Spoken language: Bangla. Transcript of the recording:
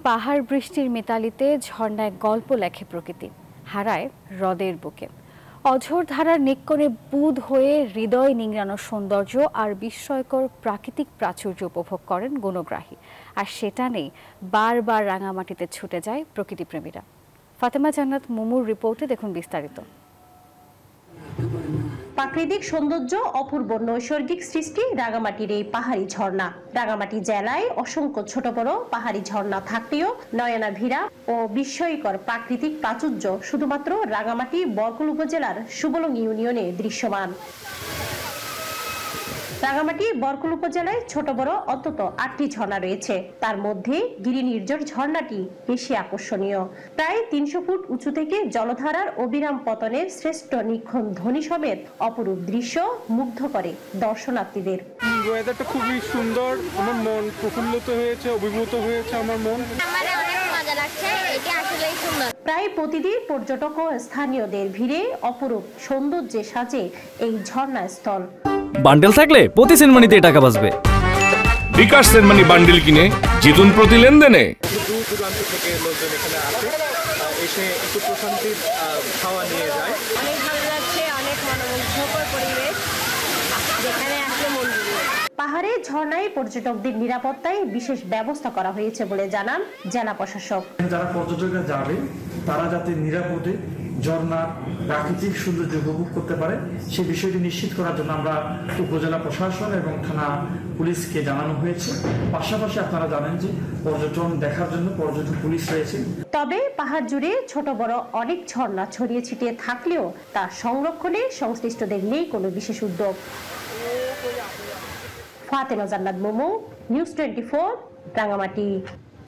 পাহাড় বৃষ্টির মিতালিতে ঝর্ণায় গল্প লেখে প্রকৃতি, হারায় হ্রদের বুকে। অঝোর ধারার নিক্কণে বুঁদ হয়ে হৃদয় নিংড়ানো সৌন্দর্য আর বিস্ময়কর প্রাকৃতিক প্রাচুর্য উপভোগ করেন গুণগ্রাহী। আর সেটা নেই বারবার রাঙামাটিতে ছুটে যায় প্রকৃতিপ্রেমীরা। ফাতেমা জান্নাত মুমুর রিপোর্টে দেখুন বিস্তারিত। প্রাকৃতিক সৌন্দর্য, অপূর্ব নৈসর্গিক সৃষ্টি রাঙামাটির এই পাহাড়ি ঝর্ণা। রাঙামাটি জেলায় অসংখ্য ছোট বড় পাহাড়ি ঝর্ণা থাকলেও নয়নাভিরা ও বিস্ময়কর প্রাকৃতিক প্রাচুর্য শুধুমাত্র রাঙামাটি বরকল উপজেলার সুবলং ইউনিয়নে দৃশ্যমান। রাঙামাটি বরকল উপজেলায় ছোট বড় অন্তত 8টি ঝর্ণা রয়েছে। তার মধ্যে গিরিনির্ঝর ঝর্ণাটি বেশি আকর্ষণীয়। প্রায় 300 ফুট উঁচু থেকে জলধারার অবিরাম পতনের শ্রেষ্ঠ নিক্ষণ ধ্বনি সমেত অপরূপ দৃশ্য মুগ্ধ করে দর্শনার্থীদের। ওয়েদারটা খুবই সুন্দর, আমার মন প্রফুল্লিত হয়েছে, অভিভূত হয়েছে আমার মন। অনেক মজা লাগছে, এটা আসলেই সুন্দর। প্রায় প্রতিদিন পর্যটক ও স্থানীয়দের ভিড়ে অপরূপ সৌন্দর্যে সাজে এই ঝর্ণাস্থল। বান্ডেল থাকলে প্রতি সেনমানিতে টাকা বাঁচবে। বিকাশ সেনমানি বান্ডেল কিনে জিতুন প্রতি লেনদেনে। দূর দূরান্ত থেকে লোকজন এখানে আসে, এসে একটু প্রশান্তির হাওয়া নিয়ে যায়। অনেক ভালো লাগছে, অনেক মনোমুগ্ধকর পরিবেশ, যেখানে আসলে মন জুড়িয়ে। পাহাড়ে ঝর্ণায় পর্যটকদের নিরাপত্তায় বিশেষ ব্যবস্থা করা হয়েছে বলে জানান জেলা প্রশাসক। যারা পর্যটকরা যাবে তারা যাতে নিরাপদে ঝর্ণার প্রাকৃতিক সৌন্দর্য উপভোগ করতে পারে সেই বিষয়টি নিশ্চিত করার জন্য আমরা উপজেলা প্রশাসন এবং থানা পুলিশকে জানানো হয়েছে। পাশাপাশি আপনারা জানেন যে পর্যটন দেখার জন্য পর্যটন পুলিশ রয়েছে। তবে পাহাড় জুড়ে ছোট বড় অনেক ঝর্ণা ছড়িয়ে ছিটিয়ে থাকলেও তা সংরক্ষণে সংশ্লিষ্টদের নেই কোনো বিশেষ উদ্যোগ। ফাতেমা জান্নাত মুমু, নিউজ 24, রাঙামাটি।